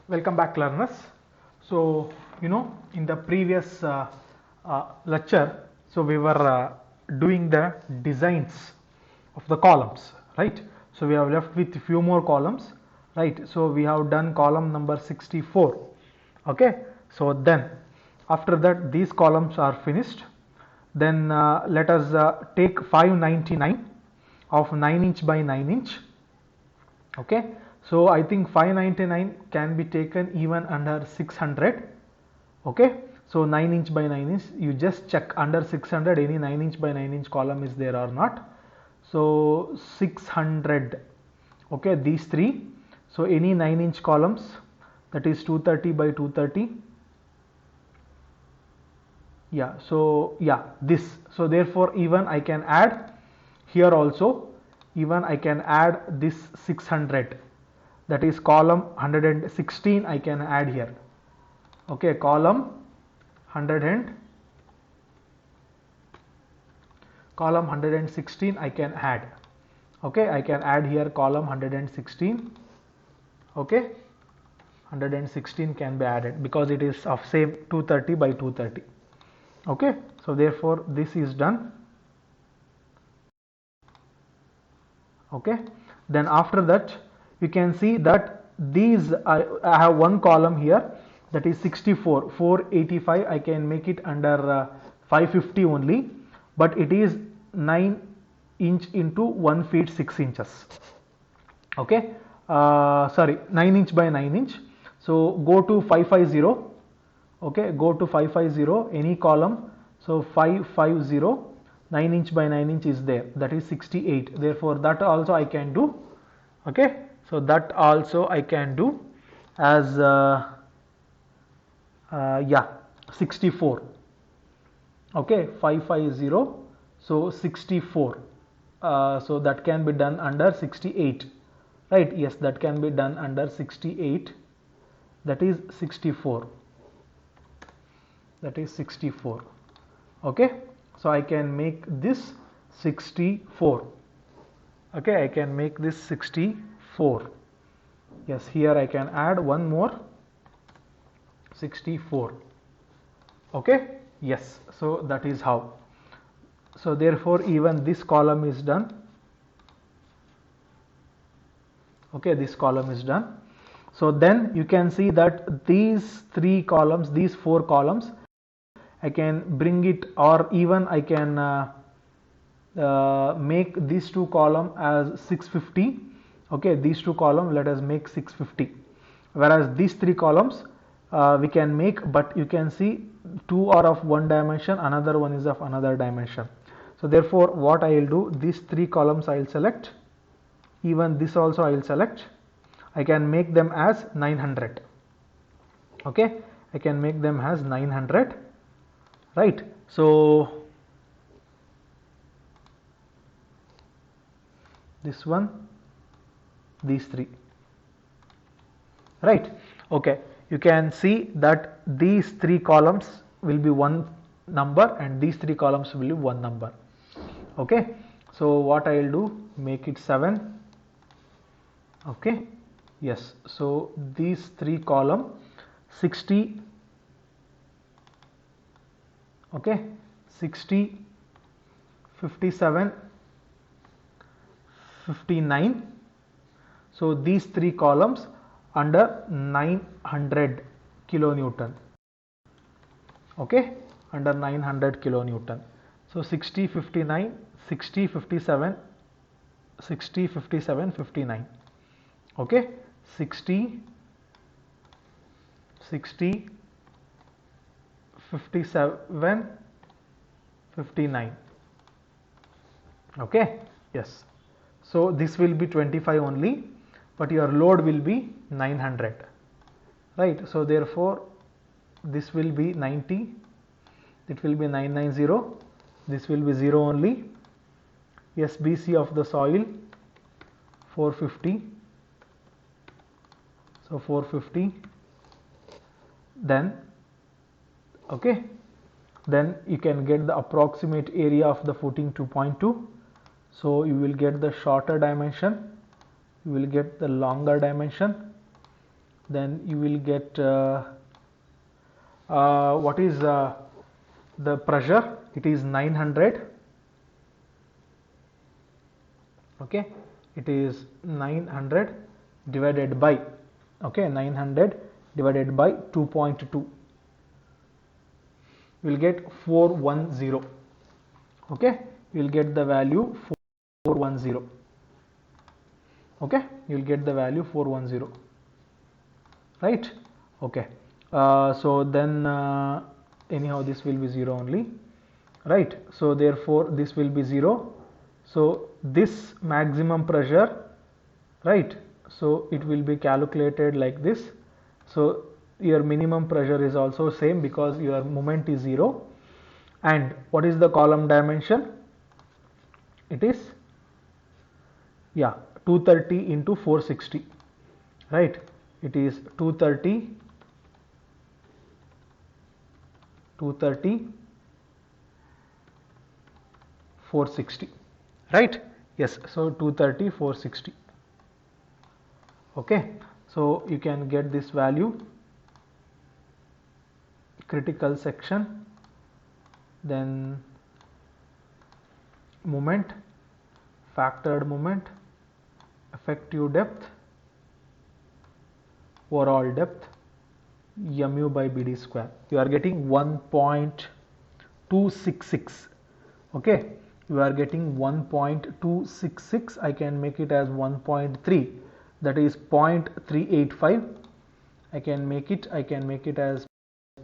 Welcome back, learners. So in the previous lecture, so we were doing the designs of the columns, right? So we have left with few more columns, right? So we have done column number 64. Okay, so then after that these columns are finished. Then let us take 599 of 9 inch by 9 inch. Okay, so I think 599 can be taken even under 600. Okay, so 9 inch by 9 inch, you just check under 600 any 9 inch by 9 inch column is there or not. So 600, okay, these three, so any 9 inch columns, that is 230 by 230. Yeah, so yeah, this, so therefore even I can add here also, even I can add this 600, that is column 116 I can add here. Okay, column 116 I can add. Okay, I can add here column 116. Okay, 116 can be added because it is of same 230 by 230. Okay, so therefore this is done. Okay, then after that you can see that these I have one column here, that is 64, 485. I can make it under 550 only, but it is 9 inch into 1 feet 6 inches. Okay, sorry, 9 inch by 9 inch. So go to 550. Okay, go to 550 any column. So 550, 9 inch by 9 inch is there, that is 68. Therefore that also I can do. Okay, so that also I can do as yeah, 64. Okay, 550, so 64, so that can be done under 68, right? Yes, that can be done under 68, that is 64, that is 64. Okay, so I can make this 64. Okay, I can make this 64. Yes, here I can add one more 64. Okay, yes, so that is how. So therefore even this column is done. Okay, this column is done. So then you can see that these three columns, these four columns, I can bring it, or even I can make these two column as 650. Okay, these two column let us make 650, whereas these three columns we can make, but you can see two are of one dimension, another one is of another dimension. So therefore what I will do, these three columns I will select, even this also I will select. I can make them as 900. Okay, I can make them as 900, right? So this one, these three, right? Okay, you can see that these three columns will be one number and these three columns will be one number. Okay, so what I will do, make it 7. Okay, yes, so these three column 60. Okay, 60, 57, 59. So these three columns under 900 kilonewton. Okay, under 900 kilonewton. So 60, 59, 60, 57, 60, 57, 59. Okay, 60, 60, 57, 59. Okay, yes, so this will be 25 only, but your load will be 900, right? So therefore this will be 90, it will be 990, this will be 0 only. SBC of the soil 450, so 450. Then okay, then you can get the approximate area of the footing 2.2. so you will get the shorter dimension, you will get the longer dimension, then you will get what is the pressure? It is 900. Okay, it is 900 divided by, okay, 900 divided by 2.2. You will get 410. Okay, you will get the value 410. Okay, you will get the value 410, right? Okay, so then anyhow this will be 0 only, right? So therefore this will be 0. So this maximum pressure, right? So it will be calculated like this. So your minimum pressure is also same because your moment is 0. And what is the column dimension? It is, yeah, 230 into 460, right? It is 230 460, right? Yes, so 230 460. Okay, so you can get this value, critical section, then moment, factored moment, effective depth, overall depth, mu by bd square. You are getting 1.266. okay, you are getting 1.266. I can make it as 1.3, that is 0.385. I can make it as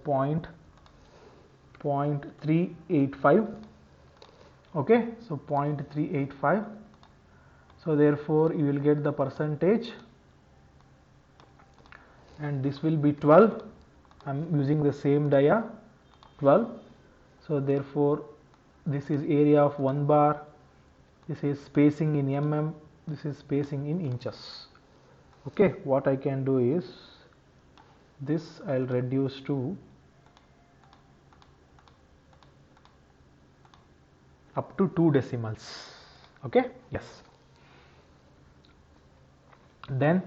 0.385. okay, so 0.385. so therefore you will get the percentage, and this will be 12. I'm using the same dia, 12. So therefore this is area of 1 bar, this is spacing in mm, this is spacing in inches. Okay, what I can do is this I'll reduce to up to 2 decimals. Okay, yes. Then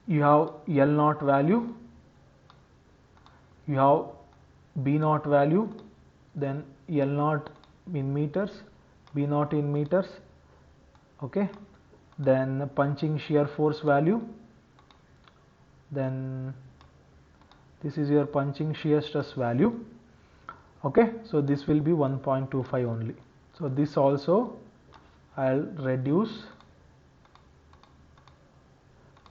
you have L naught value, you have B naught value, then L naught in meters, B naught in meters. Okay, then punching shear force value, then this is your punching shear stress value. Okay, so this will be 1.25 only. So this also I'll reduce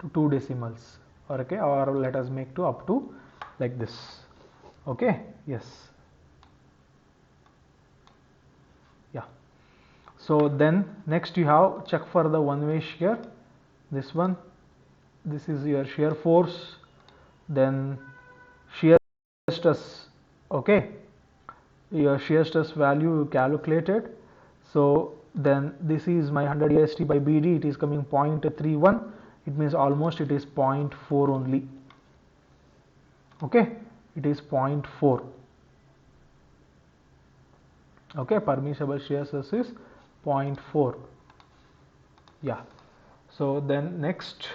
to 2 decimals, or okay, or let us make to up to like this. Okay, yes, yeah. So then next you have check for the one way shear. This one, this is your shear force, then shear stress. Okay, your shear stress value you calculated. So then this is my 100 AST by BD, it is coming 0.31. it means almost it is 0.4 only. Okay, it is 0.4. okay, permissible shear stress is 0.4. yeah. So then next,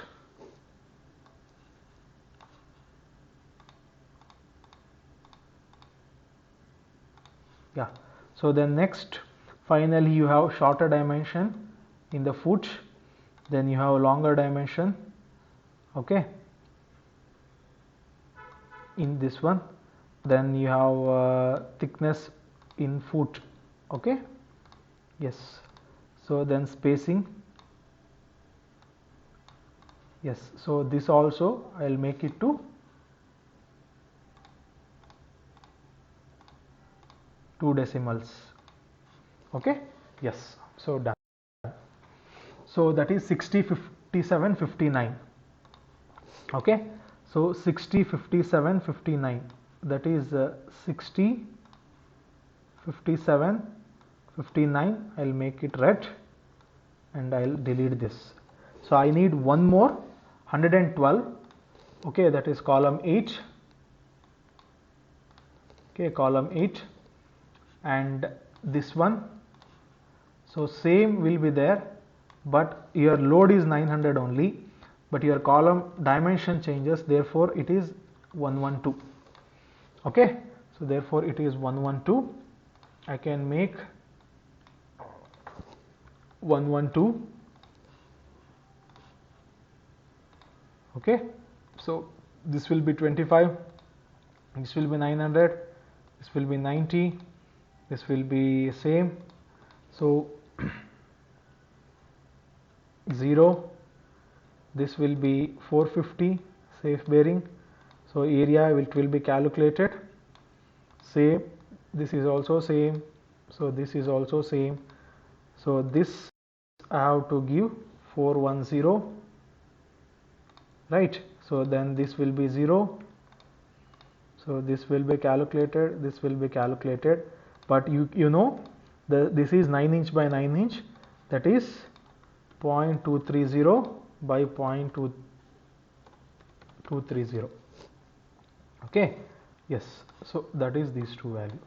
yeah, so then next finally you have shorter dimension in the foot, then you have longer dimension, okay, in this one, then you have thickness in foot. Okay, yes. So then spacing, yes. So this also I'll make it to 2 decimals. Okay, yes. So done. So that is 60, 57, 59. Okay, so 60, 57, 59, that is 60, 57, 59. I'll make it red and I'll delete this. So I need one more 112. Okay, that is column 8. Okay, column 8, and this one. So same will be there, but your load is 900 only. but your column dimension changes, therefore it is 112. Okay, so therefore it is 112. I can make 112. Okay, so this will be 25, this will be 900, this will be 90, this will be same. So 0, this will be 450 safe bearing. So area it will be calculated. Same, this is also same, so this is also same. So this I have to give 410, right? So then this will be 0, so this will be calculated, this will be calculated, but you know this is 9 inch by 9 inch, that is 0.230 by 0.230. Okay, yes, so that is these two value.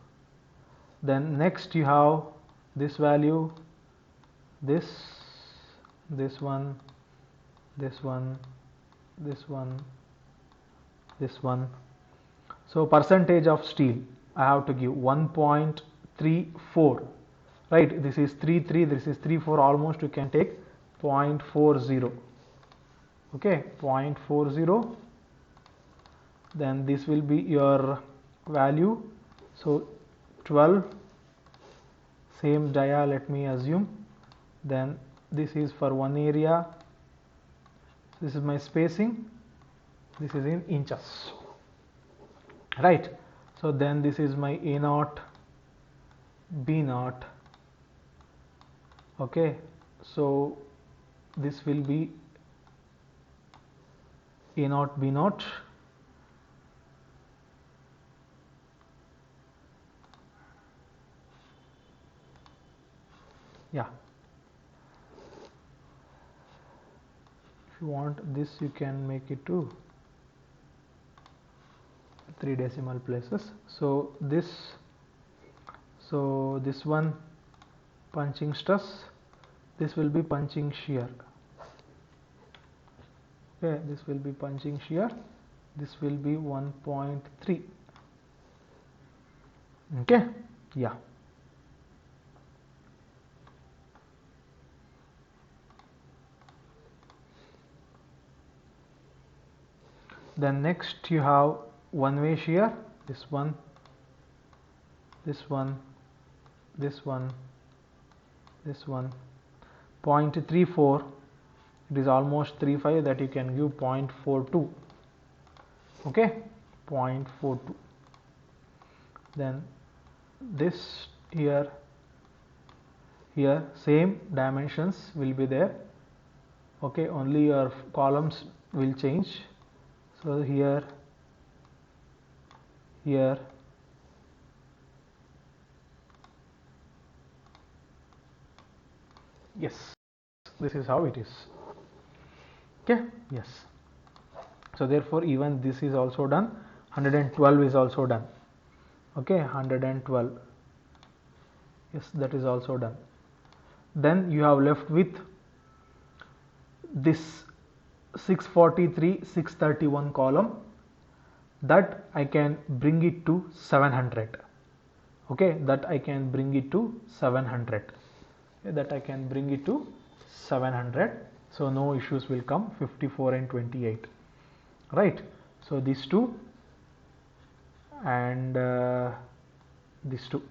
Then next you have this value, this one, this one, this one, this one. So percentage of steel I have to give 1.34, right? This is 33, this is 34, almost you can take 0.40. Okay, 0.40. Then this will be your value. So 12, same dia, let me assume. Then this is for one area, this is my spacing, this is in inches, right? So then this is my A0, B0. Okay, so this will be A0, B0. Yeah, if you want this you can make it to 3 decimal places. So this one punching stress, this will be punching shear. Okay, this will be punching shear, this will be 1.3. okay, yeah. Then next you have one way shear, this one, this one, this one, this one, 0.34, it is almost 35, that you can give 0.42. okay, 0.42. Then this here same dimensions will be there. Okay, only your columns will change. So here, yes, this is how it is. Okay, yes. So therefore even this is also done, 112 is also done. Okay, 112, yes, that is also done. Then you have left with this 643, 631 column, that I can bring it to 700. Okay, that I can bring it to 700. Okay, that I can bring it to 700. So no issues will come, 54 and 28, right? So these two and these two.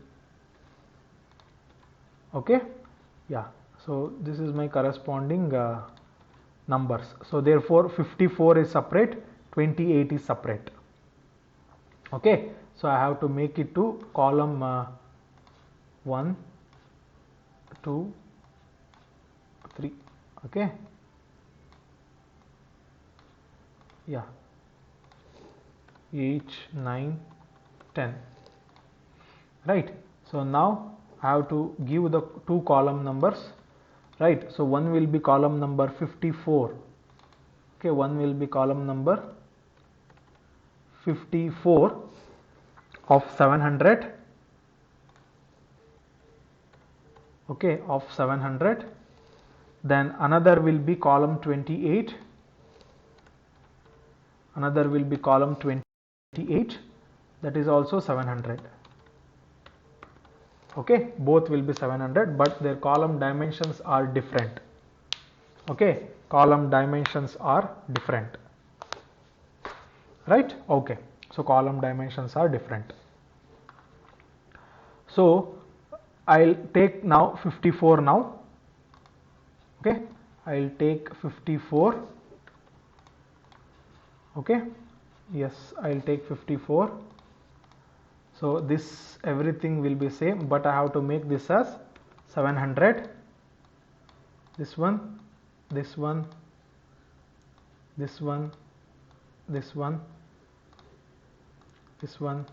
Okay, yeah. So this is my corresponding numbers. So therefore 54 is separate, 28 is separate. Okay, so I have to make it to column 1, 2, 3. Okay, yeah, 8, 9, 10, right? So now I have to give the two column numbers, right? So one will be column number 54. Okay, one will be column number 54 of 700. Okay, of 700. Then another will be column 28 another will be column 28, that is also 700. Okay, both will be 700, but their column dimensions are different. Okay, column dimensions are different, right? Okay, so column dimensions are different. So I'll take now 54 now. Okay, I'll take 54. Okay, yes, I'll take 54. So this everything will be same, but I have to make this as 700. This one, this one, this one, this one, this one.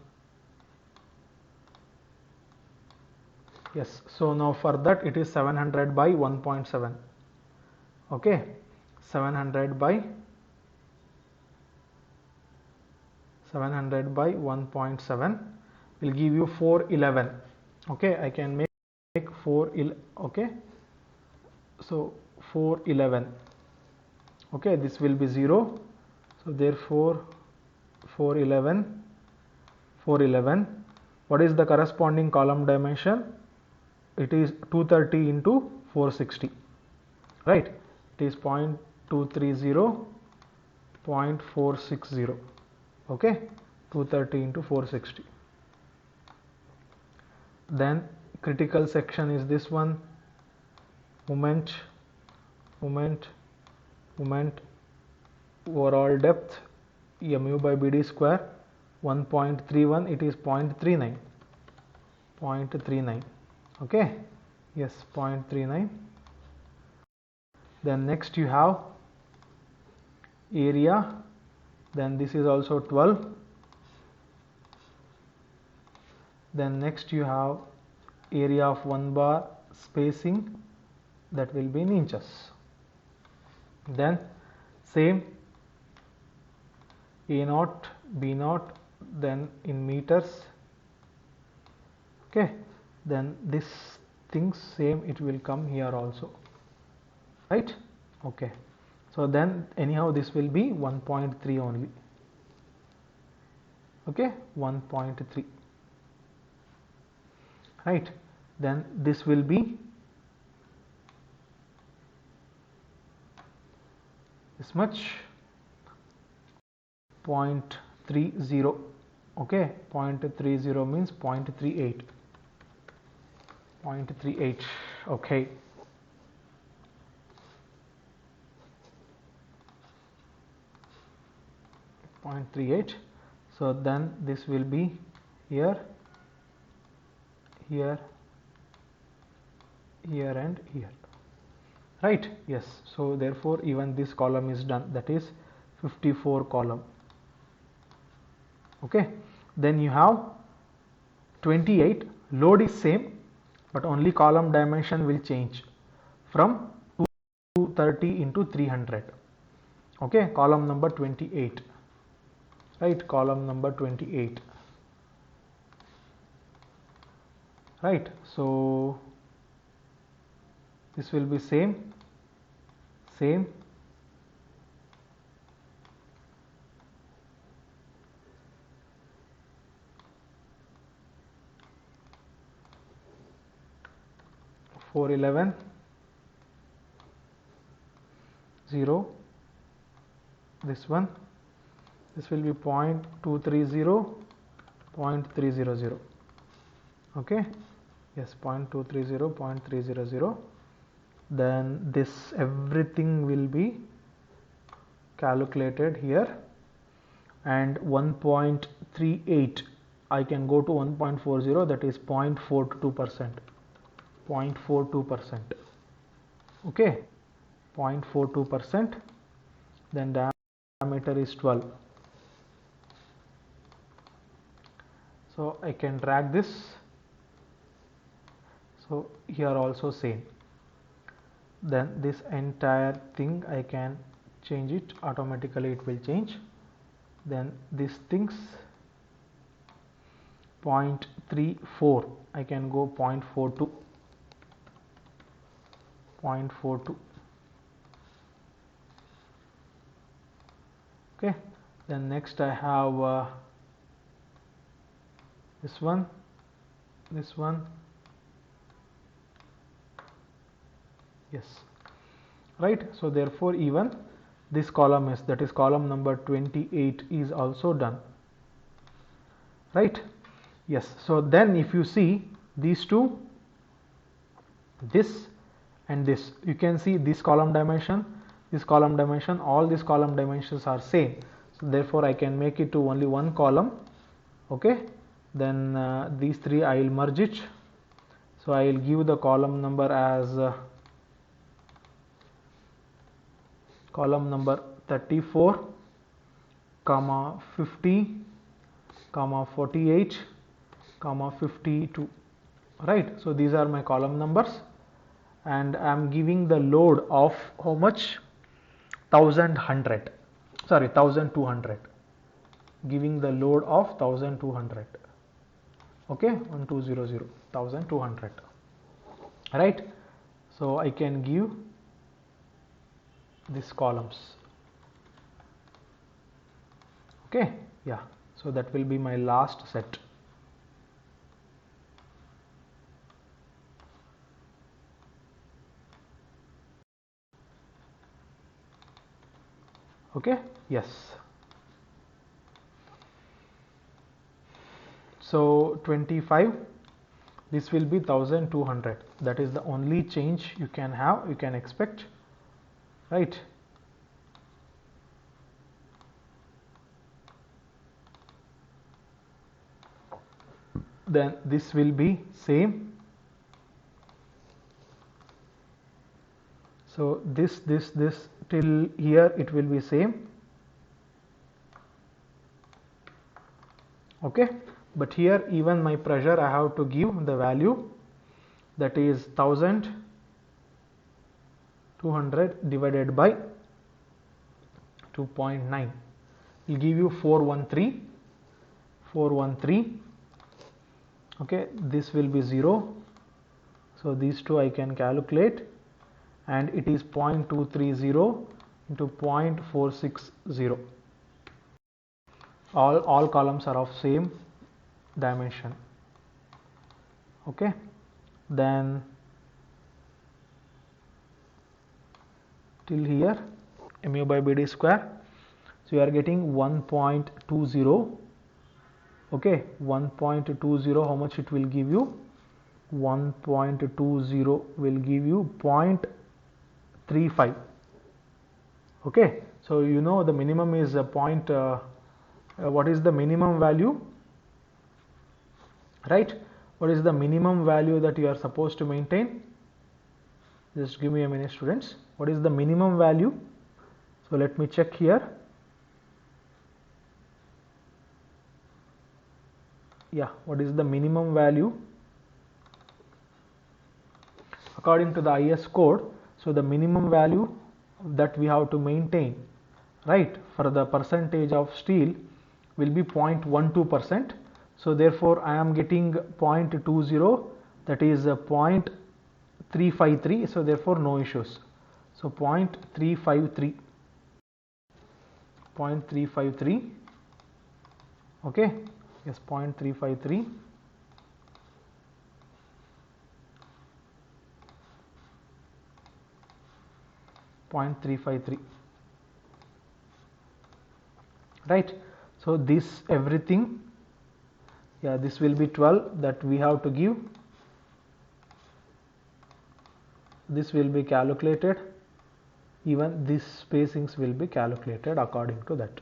Yes, so now for that it is 700 by 1.7. Okay, 700 by 1.7 will give you 411. Okay, I can make 411. Okay, so 411. Okay, this will be 0, so therefore 411. What is the corresponding column dimension? It is 230 into 460, right? It is 0.230, 0.460. Okay, 230 into 460. Then critical section is this one, moment, overall depth, mu by bd square, 1.31, it is 0.39. Okay, yes, 0.39. Then next you have area, then this is also 12. Then next you have area of 1 bar spacing, that will be in inches. Then same A0, B0, then in meters. Okay, then this thing same, it will come here also, right? Okay, so then anyhow this will be 1.3 only. Okay, 1.3, right? Then this will be this much, 0.30. Okay, 0.30 means 0.38. 0.38. Okay, .38. So then this will be here, here, here and here, right? Yes, so therefore even this column is done, that is 54 column. Okay, then you have 28, load is same, but only column dimension will change from 230 into 300. Okay, column number 28, right? Column number 28, right? So this will be same, 411, 0, this one, this will be 0.230, 0.300. Okay, yes, 0.230, 0.300. Then this everything will be calculated here, and 1.38 I can go to 1.40, that is 0.42%. 0.42%. Okay, 0.42%. Then diameter is 12. So I can drag this. So here also same. Then this entire thing I can change it, automatically it will change. Then these things 0.34 I can go 0.42. 0.42. Okay, Then next I have this one, yes, right. So therefore even this column is, that is column number 28, is also done, right? Yes. So then if you see these two, this and this, you can see this column dimension, all these column dimensions are same, so therefore I can make it to only one column. Okay, then these three I will merge it, so I will give the column number as column number 34, comma 50, comma 48, comma 52, right? So these are my column numbers, and I am giving the load of how much? 1200, giving the load of 1200. Okay, 1200, 1200, right? So I can give these columns. Okay, yeah, so that will be my last set. Okay, yes. So 25, this will be 1200. That is the only change you can have, you can expect, right? Then this will be same. So this till here it will be same. Okay, but here even my pressure I have to give the value, that is 1200 divided by 2.9 will give you 413. Okay, this will be 0, so these two I can calculate, and it is 0.230 into 0.460. All columns are of same dimension. Okay, then till here mu by bd square, so you are getting 1.20. okay, 1.20, how much it will give you? 1.20 will give you 0.35. okay, so you know the minimum is a point, what is the minimum value, right? What is the minimum value that you are supposed to maintain? Just give me a minute, students. What is the minimum value? So let me check here. Yeah, what is the minimum value according to the IS code? So the minimum value that we have to maintain, right, for the percentage of steel will be 0.12%. so therefore I am getting 0.20, that is 0.353, so therefore no issues. So 0.353, okay, yes, 0.353. Right, so this everything, yeah, this will be 12 that we have to give. This will be calculated, even these spacings will be calculated according to that.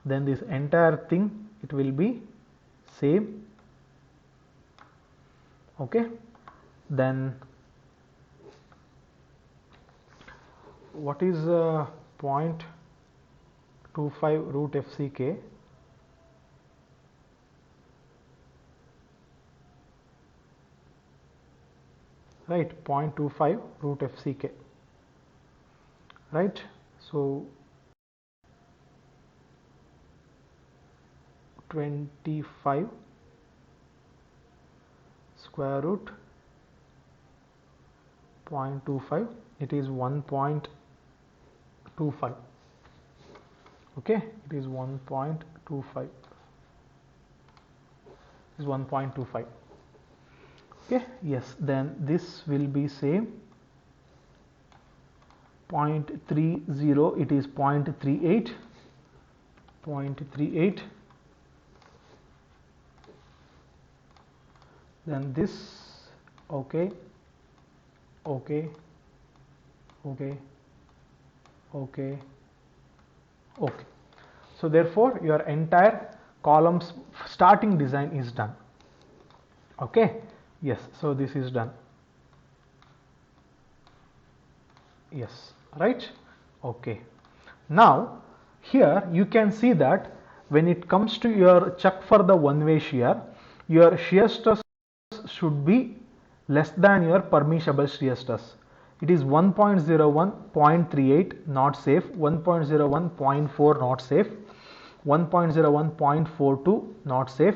Then this entire thing, it will be same. Okay, then what is 0.25 root FCK? Right, 0.25 root FCK, right? So 25 square root 0.25, it is 1.25. Okay, it is 1.25. Is 1.25. Okay, yes, then this will be same 0.30, it is 0.38, 0.38. Then this, okay, okay, okay, okay, okay. So therefore your entire columns starting design is done. Okay, yes, so this is done. Yes, right. Okay, now here you can see that when it comes to your check for the one way shear, your shear stress should be less than your permissible shear stress. It is 1.01, 0.38 not safe, 1.01, 0.4 not safe, 1.01, 0.42 not safe,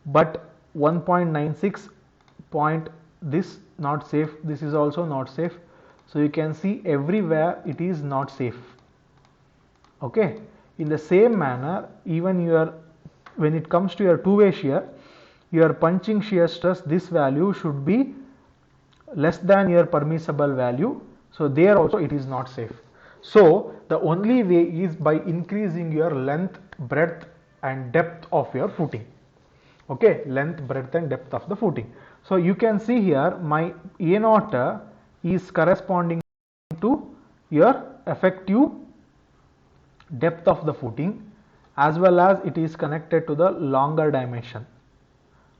but 1.96 point this not safe, this is also not safe. So you can see everywhere it is not safe. Okay, in the same manner, even your when it comes to your two-way shear, your punching shear stress, this value should be less than your permissible value. So there also it is not safe. So the only way is by increasing your length, breadth and depth of your footing. Okay, length, breadth and depth of the footing. So you can see here my A0 is corresponding to your effective depth of the footing, as well as it is connected to the longer dimension.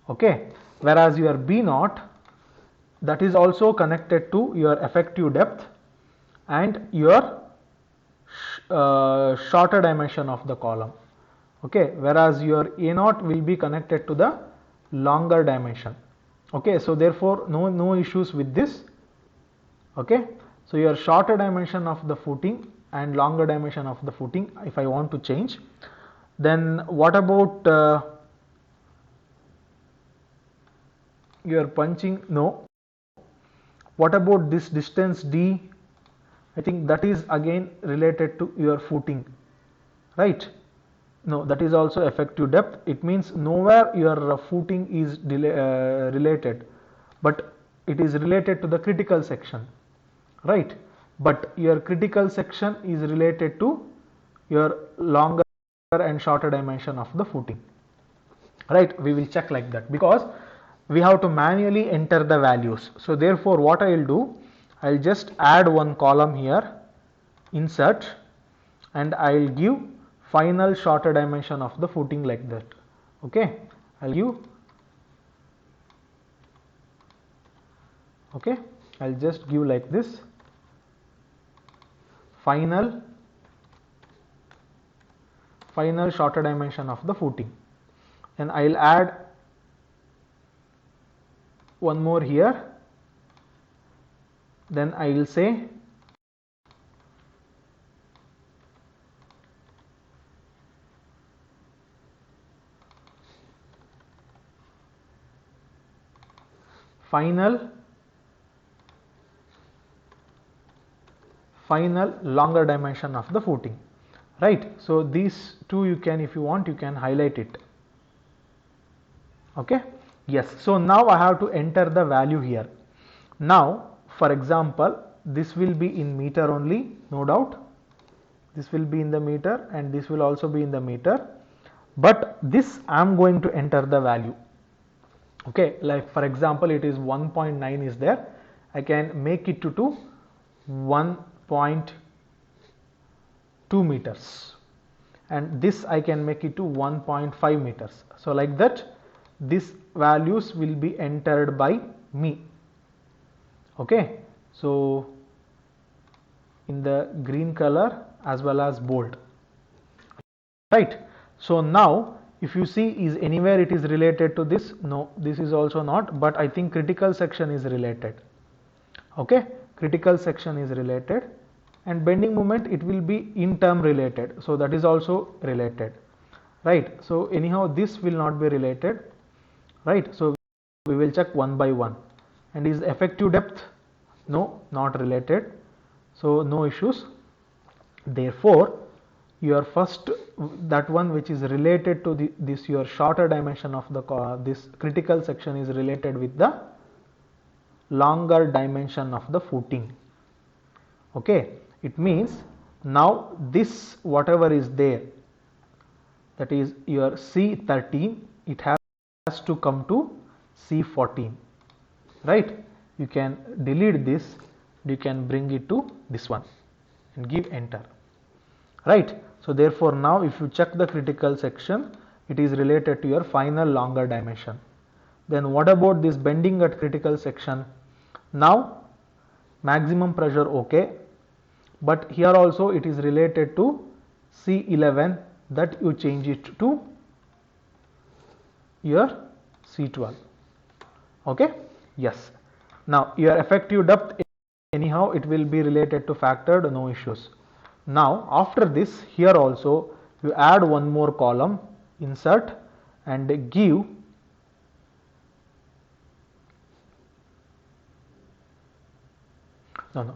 Okay, whereas your B0, that is also connected to your effective depth and your shorter dimension of the column. Okay, whereas your A0 will be connected to the longer dimension. Okay, so therefore no issues with this. Okay, so your shorter dimension of the footing and longer dimension of the footing, if I want to change, then what about your punching? No. What about this distance D? I think that is again related to your footing, right? No, that is also effective depth. It means nowhere your footing is related, but it is related to the critical section, right? But your critical section is related to your longer and shorter dimension of the footing, right? We will check like that because we have to manually enter the values. So therefore what I will do, I will just add one column here, insert, and I will give final shorter dimension of the footing like that. Okay, I'll give, okay, I'll just give like this, final shorter dimension of the footing, and I'll add one more here. Then I will say final longer dimension of the footing, right? So these two you can, if you want, you can highlight it. Okay, yes. So now I have to enter the value here. Now for example, this will be in meter only, no doubt. This will be in the meter and this will also be in the meter, but this I am going to enter the value. Okay, like for example it is 1.9 is there, I can make it to 1.2 meters, and this I can make it to 1.5 meters. So like that these values will be entered by me. Okay, so in the green color as well as bold, right? So now if you see, is anywhere it is related to this? No, this is also not, but I think critical section is related. Okay, critical section is related, and bending moment it will be in term related, so that is also related, right? So anyhow this will not be related, right? So we will check one by one. And is effective depth? No, not related, so no issues. Therefore your first, that one which is related to this your shorter dimension of the this critical section is related with the longer dimension of the footing. Okay, it means now this whatever is there, that is your C13, it has to come to C14, right? You can delete this, you can bring it to this one and give enter, right? So therefore now if you check the critical section, it is related to your final longer dimension. Then what about this bending at critical section? Now maximum pressure okay, but here also it is related to C11, that you change it to your C12. Okay, yes. Now your effective depth, anyhow it will be related to factored, no issues. Now after this, here also you add one more column, insert and give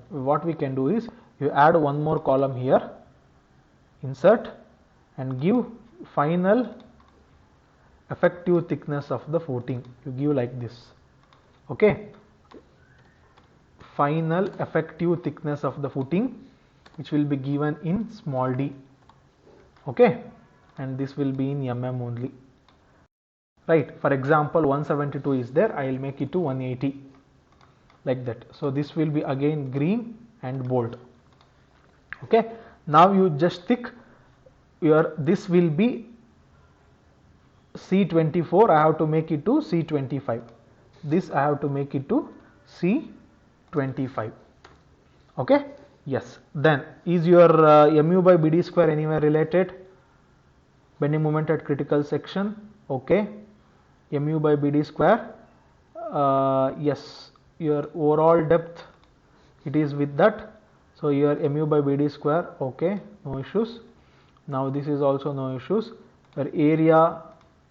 what we can do is you add one more column here, insert and give final effective thickness of the footing, you give like this. Okay, final effective thickness of the footing, which will be given in small d. Okay, and this will be in mm only, right? For example 172 is there, I will make it to 180, like that. So this will be again green and bold. Okay, now you just stick your, this will be C24, I have to make it to C25, this I have to make it to C25. Okay, yes. Then is your mu by bd square anywhere related? Bending moment at critical section, okay, mu by bd square, yes, your overall depth it is with that, so your mu by bd square, okay, no issues. Now this is also no issues. Your area,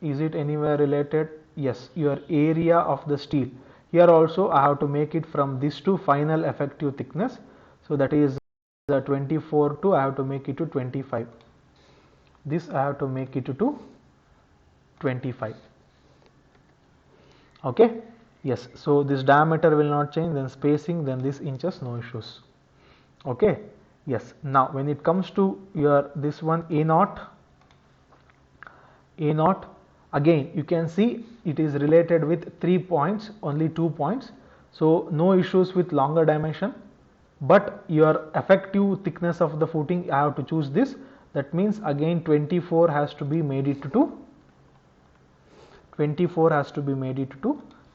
is it anywhere related? Yes, your area of the steel, here also I have to make it from this to final effective thickness, so that is the 24 to, I have to make it to 25, this I have to make it to 25. Okay, yes. So this diameter will not change, then spacing, then this inches, no issues. Okay, yes. Now when it comes to your this one A0, again you can see it is related with 3 points, only 2 points, so no issues with longer dimension, but your effective thickness of the footing I have to choose this, that means again 24 has to be made it to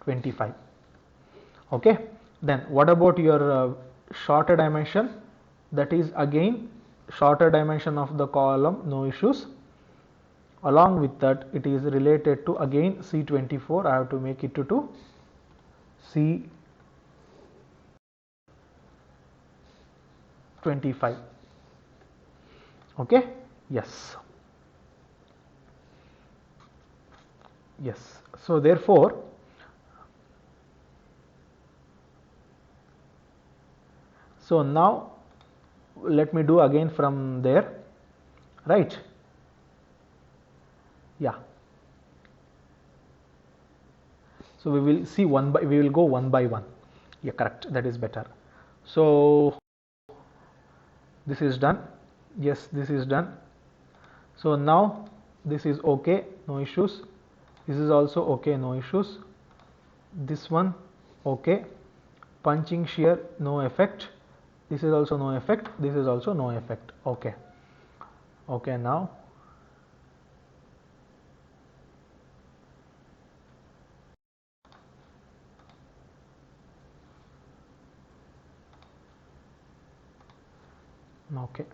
25. Okay, then what about your shorter dimension? That is again shorter dimension of the column, no issues. Along with that, it is related to again C24, I have to make it to C25. Okay, yes. Yes, so therefore so now let me do again from there, right? Yeah, so we will see we will go one by one. Yeah, correct, that is better. So this is done, yes, this is done. So now this is okay, no issues, this is also okay, no issues, this one okay, punching shear no effect, this is also no effect, this is also no effect. Okay, okay, now okay.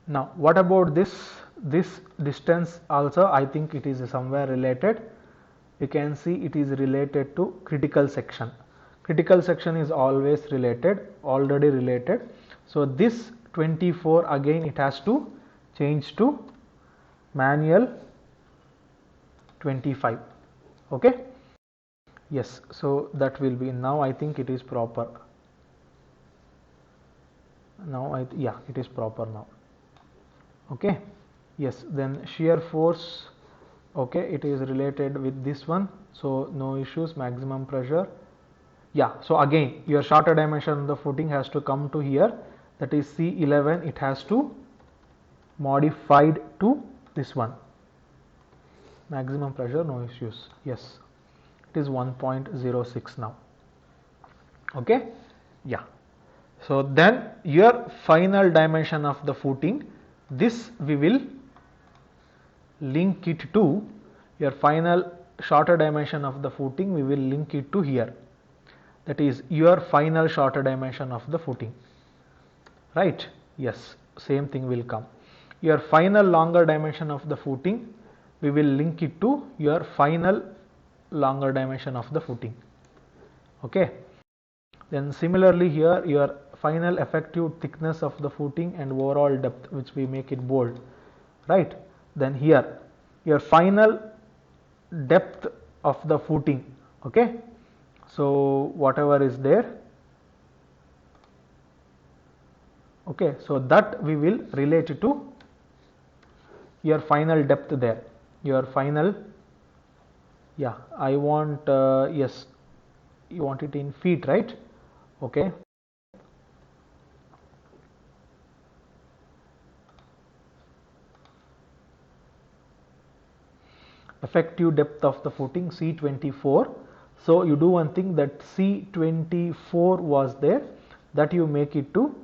Now what about this distance also? I think it is somewhere related. You can see it is related to critical section. Critical section is always related, already related. So this 24 again it has to change to manual 25. Okay, yes, so that will be, now I think it is proper. Now yeah, it is proper now. Okay, yes, then shear force, okay, it is related with this one, so no issues. Maximum pressure, yeah, so again your shorter dimension of the footing has to come to here, that is C11, it has to modified to this one. Maximum pressure, no issues, yes, it is 1.06 now. Okay, yeah. So then your final dimension of the footing, this we will link it to your final shorter dimension of the footing, we will link it to here, that is your final shorter dimension of the footing, right? Yes, same thing will come. Your final longer dimension of the footing, we will link it to your final longer dimension of the footing. Okay, then similarly here your final effective thickness of the footing and overall depth, which we make it bold, right? Then here your final depth of the footing, okay, so whatever is there, okay, so that we will relate to your final depth there, your final, yeah, I want yes, you want it in feet, right? Okay, effective depth of the footing C24. So you do one thing, that C24 was there, that you make it to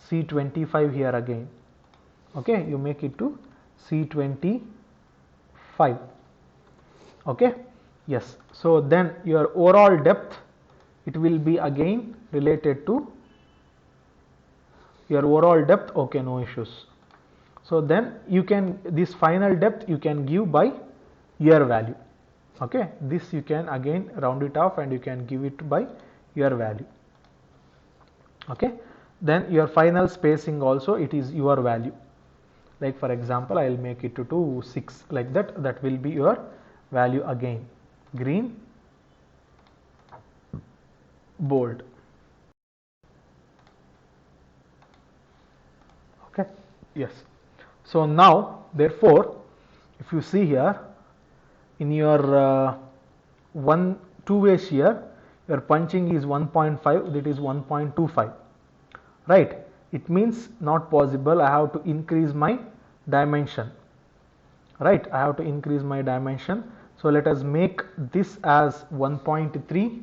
C25 here again. Okay, you make it to C25. Okay, yes, so then your overall depth, it will be again related to your overall depth. Okay, no issues. So then you can, this final depth you can give by your value. Okay, this you can again round it off and you can give it by your value. Okay, then your final spacing also, it is your value, like for example I will make it to 6, like that, that will be your value again, green, bold. Okay, yes, so now therefore if you see here in your two-way shear, your punching is 1.5, that is 1.25, right? It means not possible, I have to increase my dimension, right? I have to increase my dimension. So let us make this as 1.3,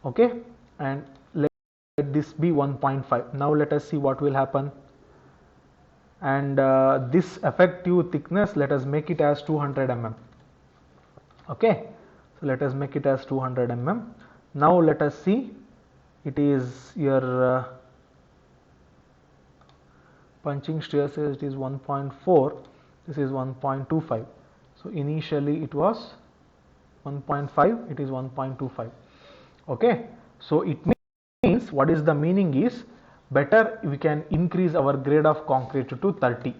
okay, and let this be 1.5. Now let us see what will happen. And this effective thickness, let us make it as 200 mm. Okay, so let us make it as 200 mm. Now let us see, it is your punching stress, it is 1.4, this is 1.25. so initially it was 1.5, it is 1.25. okay, so it means, what is the meaning is, better we can increase our grade of concrete to 30.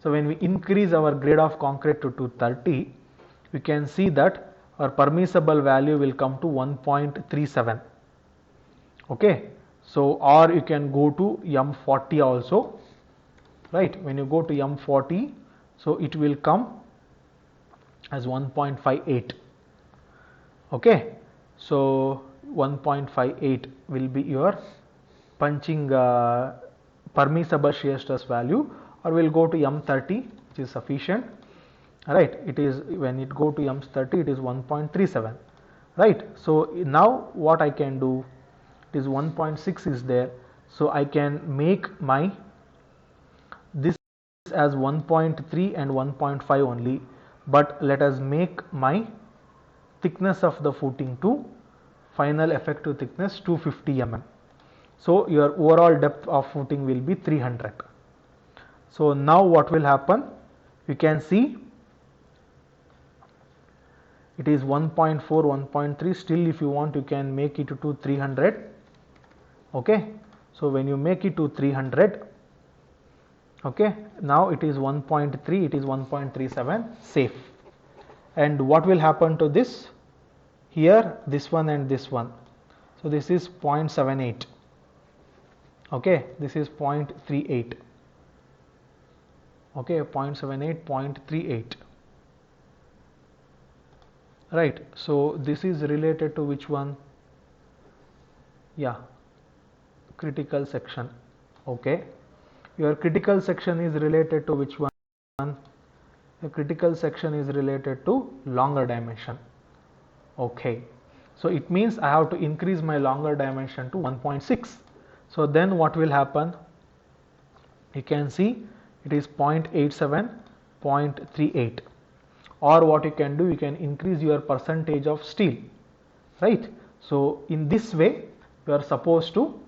So when we increase our grade of concrete to 30, we can see that our permissible value will come to 1.37. okay, so or you can go to M40 also, right? When you go to M40, so it will come as 1.58. okay, so 1.58 will be your punching permissible shear stress value, or we'll go to M30, which is sufficient, right? It is, when it go to M30, it is 1.37, right? So now what I can do, it is 1.6 is there, so I can make my this as 1.3 and 1.5 only, but let us make my thickness of the footing to final effective thickness 250 mm. So your overall depth of footing will be 300. So now what will happen, you can see it is 1.4, 1.3, still if you want you can make it to 300. okay, so when you make it to 300, okay, now it is 1.3, it is 1.37, safe. And what will happen to this, here this one and this one, so this is 0.78. Okay, this is 0.38. Okay, 0.78, 0.38. Right, so this is related to which one? Yeah, critical section. Okay, your critical section is related to which one? The critical section is related to longer dimension. Okay, so it means I have to increase my longer dimension to 1.6. So then what will happen? You can see it is 0.87, 0.38. Or what you can do, you can increase your percentage of steel, right? So in this way you are supposed to,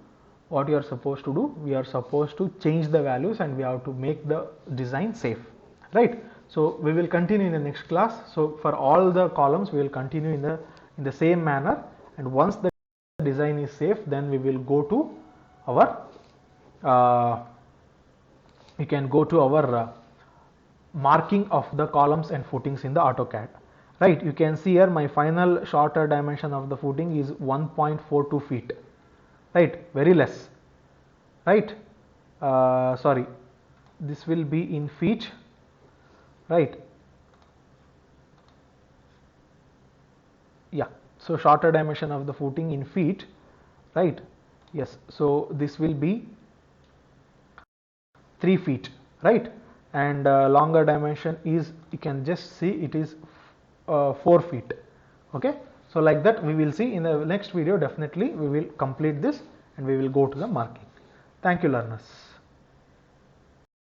what you are supposed to do, we are supposed to change the values and we have to make the design safe, right? So we will continue in the next class. So for all the columns we will continue in the same manner, and once the design is safe, then we will go to our we can go to our marking of the columns and footings in the AutoCAD. Right, you can see here my final shorter dimension of the footing is 1.42 feet. Right, very less. Right, sorry, this will be in feet. Right, yeah, so shorter dimension of the footing in feet. Right, yes, so this will be 3 feet, right? And longer dimension is, you can just see it is 4 feet. Okay, so like that we will see in the next video. Definitely we will complete this and we will go to the marking. Thank you, learners.